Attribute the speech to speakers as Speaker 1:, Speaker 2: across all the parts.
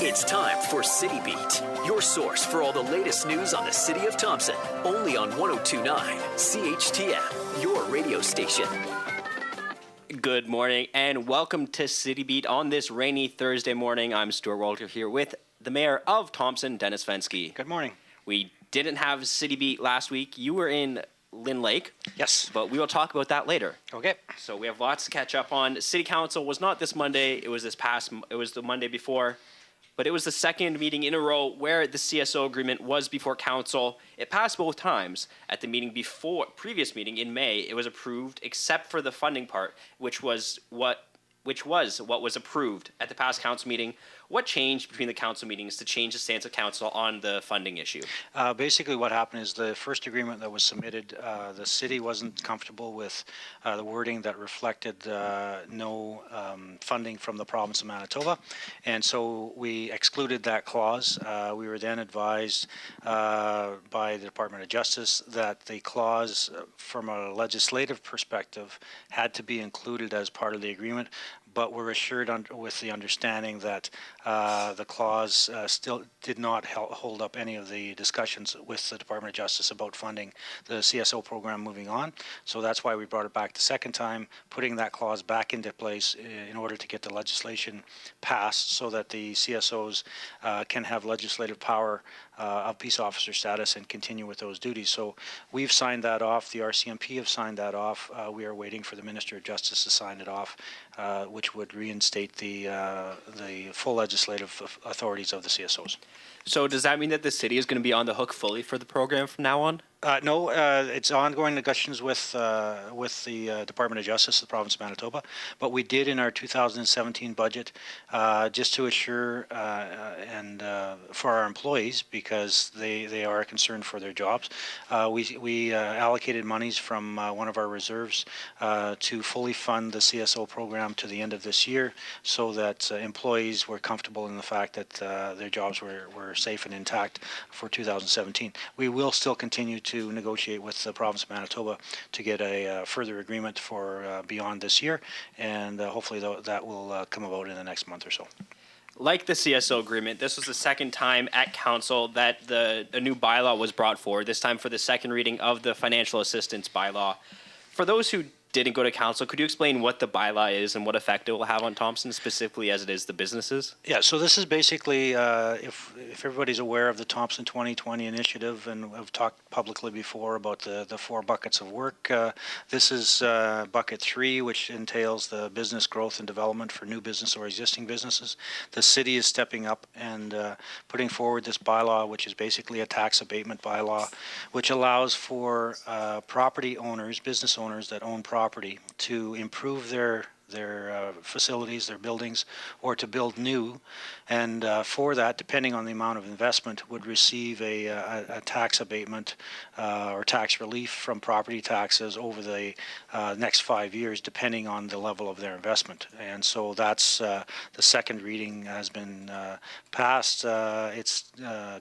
Speaker 1: It's time for City Beat, your source for all the latest news on the city of Thompson. Only on 102.9 CHTM, your radio station.
Speaker 2: Good morning and welcome to City Beat on this rainy Thursday morning. I'm Stuart Walter here with the mayor of Thompson, Dennis Fenske.
Speaker 3: Good morning.
Speaker 2: We didn't have City Beat last week. You were in Lynn Lake.
Speaker 3: Yes.
Speaker 2: But we will talk about that later.
Speaker 3: Okay.
Speaker 2: So we have lots to catch up on. City Council was not this Monday. It was the Monday before. But it was the second meeting in a row where the CSO agreement was before council. It passed both times. At the previous meeting in May, it was approved except for the funding part, which was what was approved at the past council meeting. What changed between the council meetings to change the stance of council on the funding issue?
Speaker 3: Basically what happened is the first agreement that was submitted, the city wasn't comfortable with the wording that reflected no funding from the province of Manitoba, and so we excluded that clause. We were then advised by the Department of Justice that the clause from a legislative perspective had to be included as part of the agreement, but we're assured with the understanding that the clause still did not hold up any of the discussions with the Department of Justice about funding the CSO program moving on. So that's why we brought it back the second time, putting that clause back into place in order to get the legislation passed so that the CSOs can have legislative power of peace officer status and continue with those duties. So we've signed that off. The RCMP have signed that off. We are waiting for the Minister of Justice to sign it off, which would reinstate the full legislative authorities of the CSOs.
Speaker 2: So does that mean that the city is going to be on the hook fully for the program from now on?
Speaker 3: No, it's ongoing negotiations with the Department of Justice, the province of Manitoba. But we did in our 2017 budget, just to assure and for our employees, because they are concerned for their jobs. We allocated monies from one of our reserves to fully fund the CSO program to the end of this year, so that employees were comfortable in the fact that their jobs were safe and intact for 2017. We will still continue to negotiate with the province of Manitoba to get a further agreement for beyond this year, and hopefully that will come about in the next month or so.
Speaker 2: Like the CSO agreement, this was the second time at council that a new bylaw was brought forward, this time for the second reading of the financial assistance bylaw. For those who didn't go to council, could you explain what the bylaw is and what effect it will have on Thompson, specifically as it is the businesses? Yeah,
Speaker 3: so this is basically, if everybody's aware of the Thompson 2020 initiative, and I've talked publicly before about the 4 buckets of work, this is bucket 3, which entails the business growth and development for new business or existing businesses. The city is stepping up and putting forward this bylaw, which is basically a tax abatement bylaw, which allows for property owners, business owners that own property, to improve their facilities, their buildings, or to build new, and for that, depending on the amount of investment, would receive a tax abatement or tax relief from property taxes over the next 5 years, depending on the level of their investment. And so that's the second reading has been passed. It's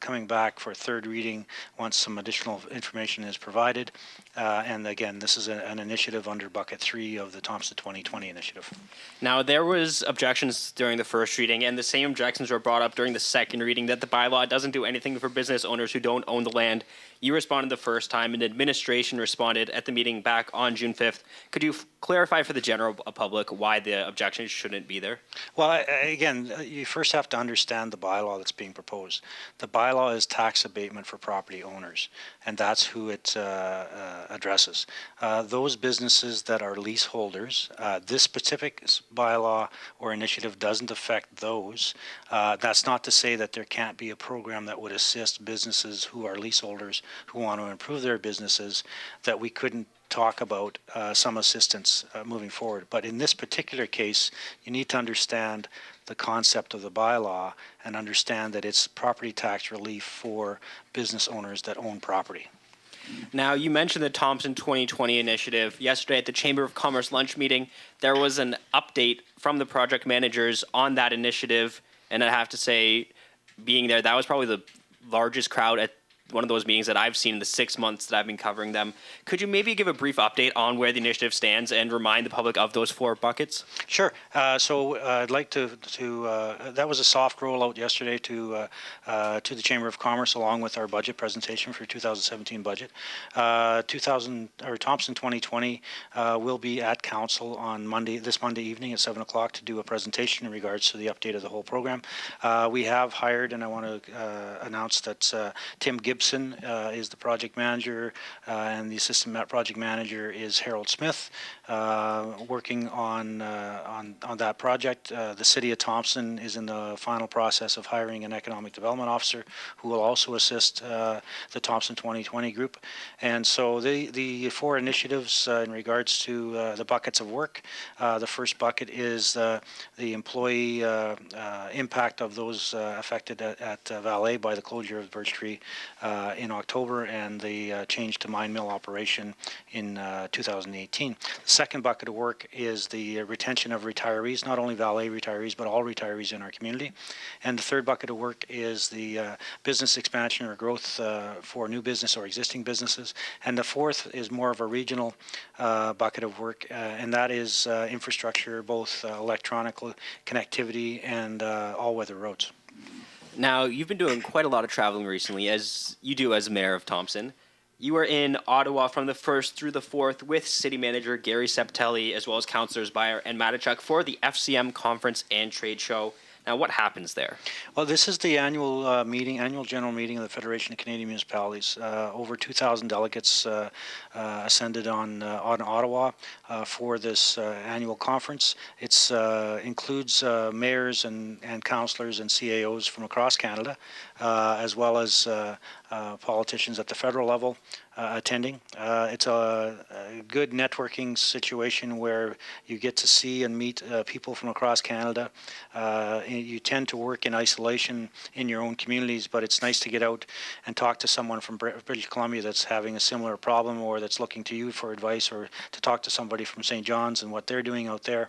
Speaker 3: coming back for a third reading once some additional information is provided. And again, this is an initiative under bucket 3 of the Thompson 2020 initiative.
Speaker 2: Now, there was objections during the first reading, and the same objections were brought up during the second reading, that the bylaw doesn't do anything for business owners who don't own the land. You responded the first time, and administration responded at the meeting back on June 5th. Could you clarify for the general public why the objections shouldn't be there?
Speaker 3: Well, again, you first have to understand the bylaw that's being proposed. The bylaw is tax abatement for property owners, and that's who it addresses. Those businesses that are leaseholders, this specific bylaw or initiative doesn't affect those. That's not to say that there can't be a program that would assist businesses who are leaseholders who want to improve their businesses, that we couldn't talk about some assistance moving forward. But in this particular case, you need to understand the concept of the bylaw and understand that it's property tax relief for business owners that own property.
Speaker 2: Now, you mentioned the Thompson 2020 initiative. Yesterday at the Chamber of Commerce lunch meeting, there was an update from the project managers on that initiative, and I have to say, being there, that was probably the largest crowd at one of those meetings that I've seen in the 6 months that I've been covering them. Could you maybe give a brief update on where the initiative stands and remind the public of those 4 buckets?
Speaker 3: Sure. So I'd like to that was a soft rollout yesterday to the Chamber of Commerce along with our budget presentation for 2017 budget. Thompson 2020 will be at Council on this Monday evening at 7 o'clock to do a presentation in regards to the update of the whole program. We have hired, and I want to announce that Tim Gibson is the project manager, and the assistant project manager is Harold Smith, working on that project. The City of Thompson is in the final process of hiring an economic development officer who will also assist the Thompson 2020 group. And so the 4 initiatives in regards to the buckets of work. The first bucket is the employee impact of those affected at Valet by the closure of Birch Tree in October and the change to mine mill operation in 2018. The second bucket of work is the retention of retirees, not only Valet retirees, but all retirees in our community. And the third bucket of work is the business expansion or growth for new business or existing businesses. And the fourth is more of a regional bucket of work, and that is infrastructure, both electronic connectivity and all-weather roads.
Speaker 2: Now, you've been doing quite a lot of traveling recently, as you do as mayor of Thompson. You were in Ottawa from the 1st through the 4th with City Manager Gary Septelli, as well as Councillors Beyer and Matichuk for the FCM conference and trade show. Now, what happens there?
Speaker 3: Well, this is the annual general meeting of the Federation of Canadian Municipalities. Over 2,000 delegates ascended on Ottawa for this annual conference. It includes mayors and councillors and CAOs from across Canada, as well as politicians at the federal level attending. It's a good networking situation where you get to see and meet people from across Canada. You tend to work in isolation in your own communities, but it's nice to get out and talk to someone from British Columbia that's having a similar problem or that's looking to you for advice, or to talk to somebody from St. John's and what they're doing out there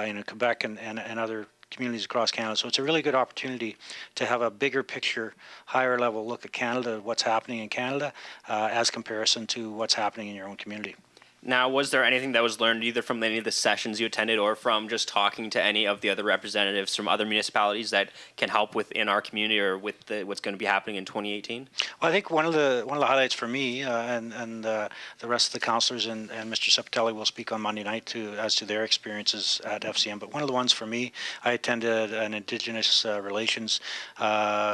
Speaker 3: in Quebec and other communities across Canada. So it's a really good opportunity to have a bigger picture, higher level look at Canada, what's happening in Canada, as comparison to what's happening in your own community.
Speaker 2: Now, was there anything that was learned either from any of the sessions you attended or from just talking to any of the other representatives from other municipalities that can help within our community or with what's going to be happening in 2018?
Speaker 3: Well, I think one of the highlights for me and the rest of the councillors and Mr. Septelli will speak on Monday night as to their experiences at FCM. But one of the ones for me, I attended an Indigenous relations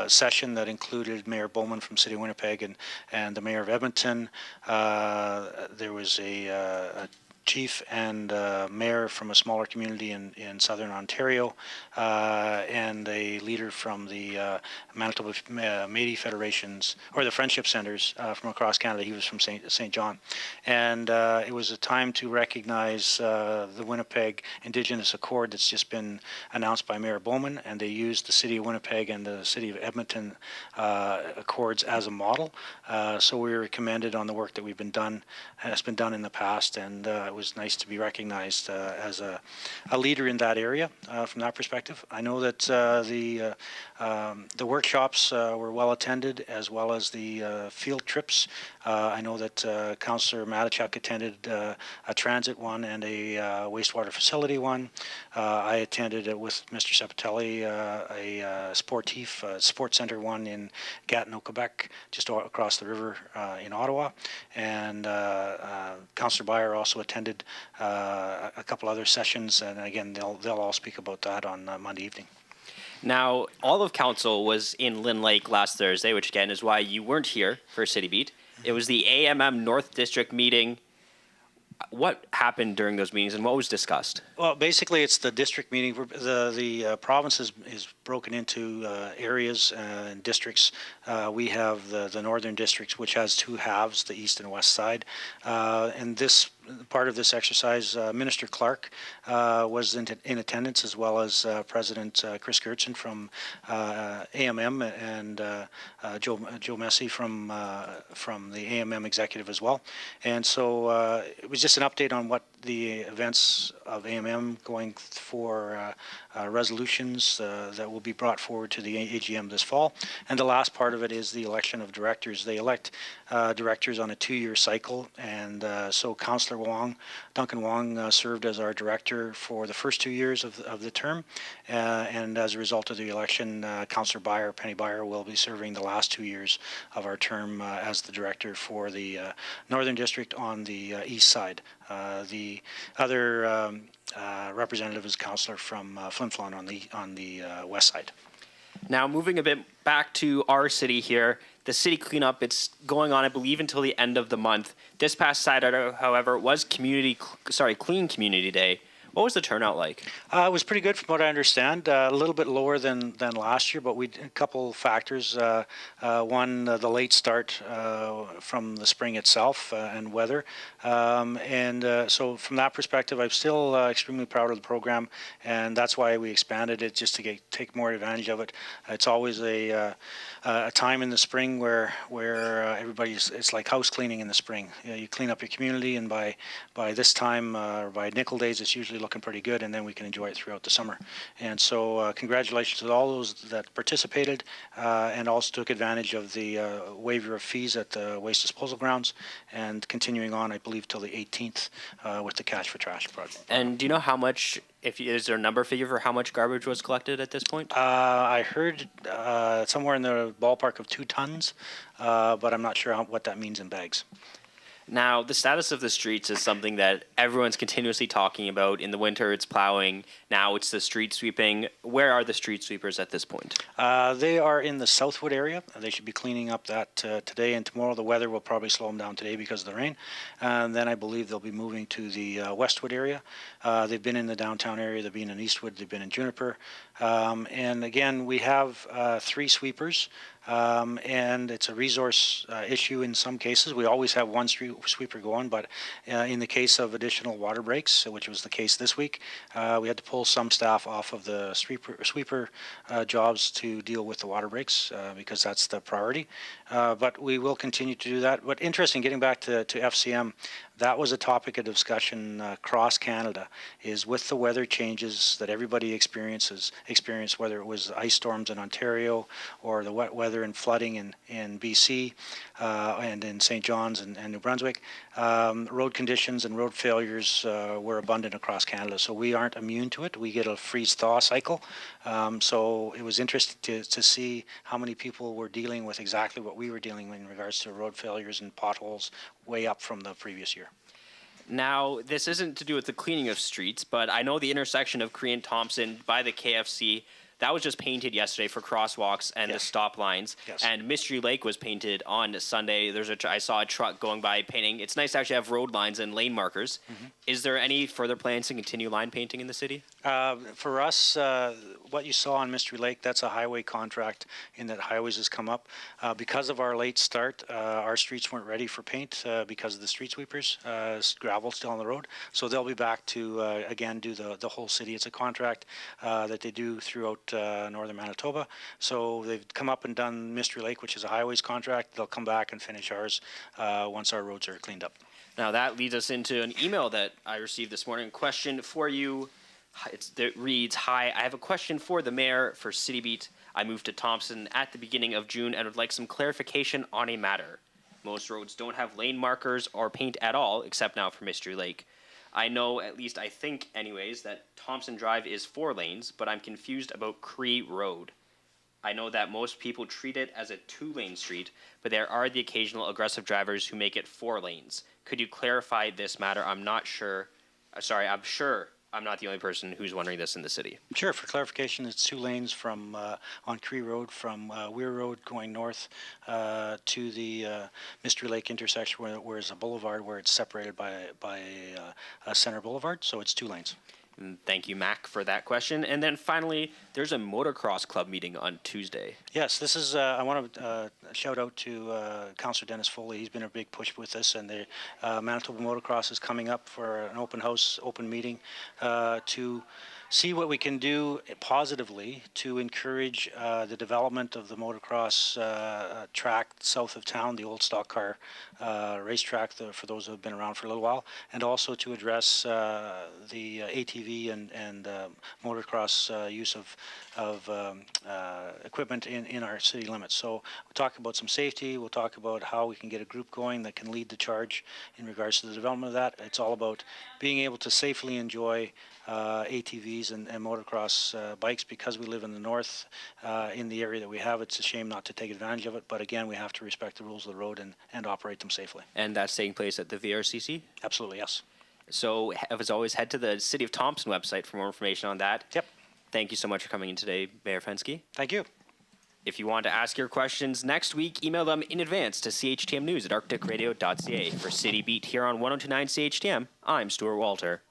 Speaker 3: session that included Mayor Bowman from City of Winnipeg and the Mayor of Edmonton. There was a chief and mayor from a smaller community in southern Ontario, and a leader from the Manitoba Métis Federations, or the Friendship Centers from across Canada. He was from St. John. And it was a time to recognize the Winnipeg Indigenous Accord that's just been announced by Mayor Bowman, and they used the City of Winnipeg and the City of Edmonton Accords as a model. So we were commended on the work that has been done in the past, and it was nice to be recognized as a leader in that area from that perspective. I know that the workshops were well attended, as well as the field trips. I know that Councillor Matichuk attended a transit one and a wastewater facility one. I attended with Mr. Septelli a sports center one in Gatineau, Quebec, just across the river in Ottawa. And Councillor Beyer also attended a couple other sessions, and again, they'll all speak about that on Monday evening.
Speaker 2: Now, all of council was in Lynn Lake last Thursday, which again is why you weren't here for City Beat. It was the AMM North District meeting. What happened during those meetings, and what was discussed? Well,
Speaker 3: basically, it's the district meeting. The province is broken into areas and districts. We have the northern districts, which has 2 halves, the east and west side. And this part of this exercise, Minister Clark was in attendance, as well as President Chris Gertson from AMM and Joe Messy from the AMM executive as well. And so it was just an update on what the events of AMM going for resolutions that will be brought forward to the AGM this fall. And the last part of it is the election of directors. They elect directors on a 2-year cycle, and so Councillor Duncan Wong, served as our director for the first 2 years of the term, and as a result of the election, Councillor Penny Byer, will be serving the last 2 years of our term as the director for the Northern District on the east side. The other representative is Councillor from Flin Flon on the west side.
Speaker 2: Now, moving a bit back to our city here, the city cleanup, it's going on, I believe, until the end of the month. This past Saturday, however, was Clean Community Day. What was the turnout like?
Speaker 3: It was pretty good from what I understand. A little bit lower than last year, but we a couple factors. One, the late start from the spring itself and weather. So from that perspective, I'm still extremely proud of the program, and that's why we expanded it, just to take more advantage of it. It's always a time in the spring where everybody's, it's like house cleaning in the spring. You clean up your community, and by this time, or by nickel days, it's usually looking pretty good, and then we can enjoy it throughout the summer. And so congratulations to all those that participated and also took advantage of the waiver of fees at the waste disposal grounds, and continuing on, I believe, till the 18th with the Cash for Trash project.
Speaker 2: And do you know how much, is there a number figure for how much garbage was collected at this point?
Speaker 3: I heard somewhere in the ballpark of 2 tons, but I'm not sure what that means in bags.
Speaker 2: Now, the status of the streets is something that everyone's continuously talking about. In the winter, it's plowing. Now it's the street sweeping. Where are the street sweepers at this point?
Speaker 3: They are in the Southwood area. They should be cleaning up that today and tomorrow. The weather will probably slow them down today because of the rain. And then I believe they'll be moving to the Westwood area. They've been in the downtown area. They've been in Eastwood. They've been in Juniper. And again, we have 3 sweepers. And it's a resource issue in some cases. We always have one street sweeper going, but in the case of additional water breaks, which was the case this week, we had to pull some staff off of the sweeper jobs to deal with the water breaks because that's the priority. But we will continue to do that. But interesting, getting back to FCM, that was a topic of discussion across Canada, is with the weather changes that everybody experienced, whether it was ice storms in Ontario or the wet weather and flooding in BC and in St. John's and New Brunswick, road conditions and road failures were abundant across Canada. So we aren't immune to it. We get a freeze-thaw cycle. So it was interesting to see how many people were dealing with exactly what we were dealing with in regards to road failures and potholes way up from the previous year.
Speaker 2: Now, this isn't to do with the cleaning of streets, but I know the intersection of Cree and Thompson by the KFC, that was just painted yesterday for crosswalks and the stop lines.
Speaker 3: Yes.
Speaker 2: And Mystery Lake was painted on Sunday. I saw a truck going by painting. It's nice to actually have road lines and lane markers. Mm-hmm. Is there any further plans to continue line painting in the city?
Speaker 3: For us, what you saw on Mystery Lake, that's a highway contract in that highways has come up. Because of our late start, our streets weren't ready for paint because of the street sweepers. Gravel still on the road. So they'll be back to, again, do the whole city. It's a contract that they do throughout northern Manitoba. So they've come up and done Mystery Lake, which is a highways contract. They'll come back and finish ours once our roads are cleaned up.
Speaker 2: Now that leads us into an email that I received this morning. Question for you. It reads, "Hi, I have a question for the mayor for City Beat. I moved to Thompson at the beginning of June and would like some clarification on a matter. Most roads don't have lane markers or paint at all, except now for Mystery Lake. I know, at least I think anyways, that Thompson Drive is 4 lanes, but I'm confused about Cree Road. I know that most people treat it as a 2-lane street, but there are the occasional aggressive drivers who make it 4 lanes. Could you clarify this matter? I'm sure I'm not the only person who's wondering this in the city."
Speaker 3: Sure. For clarification, it's 2 lanes from on Cree Road from Weir Road going north to the Mystery Lake intersection where there's a boulevard where it's separated by a center boulevard. So it's 2 lanes.
Speaker 2: And thank you, Mac, for that question. And then finally, there's a motocross club meeting on Tuesday.
Speaker 3: Yes, this is, I want to shout out to Councillor Dennis Foley. He's been a big push with this, and the Manitoba Motocross is coming up for an open house, open meeting to see what we can do positively to encourage the development of the motocross track south of town, the old stock car racetrack, for those who have been around for a little while, and also to address the ATV and motocross use of equipment in our city limits. So we'll talk about some safety. We'll talk about how we can get a group going that can lead the charge in regards to the development of that. It's all about being able to safely enjoy ATVs and motocross bikes. Because we live in the north, in the area that we have, it's a shame not to take advantage of it. But again, we have to respect the rules of the road and operate them safely.
Speaker 2: And that's taking place at the VRCC?
Speaker 3: Absolutely, yes.
Speaker 2: So, as always, head to the City of Thompson website for more information on that.
Speaker 3: Yep.
Speaker 2: Thank you so much for coming in today, Mayor Fenske.
Speaker 3: Thank you.
Speaker 2: If you want to ask your questions next week, email them in advance to CHTMnews@arcticradio.ca. For City Beat here on 102.9 CHTM, I'm Stuart Walter.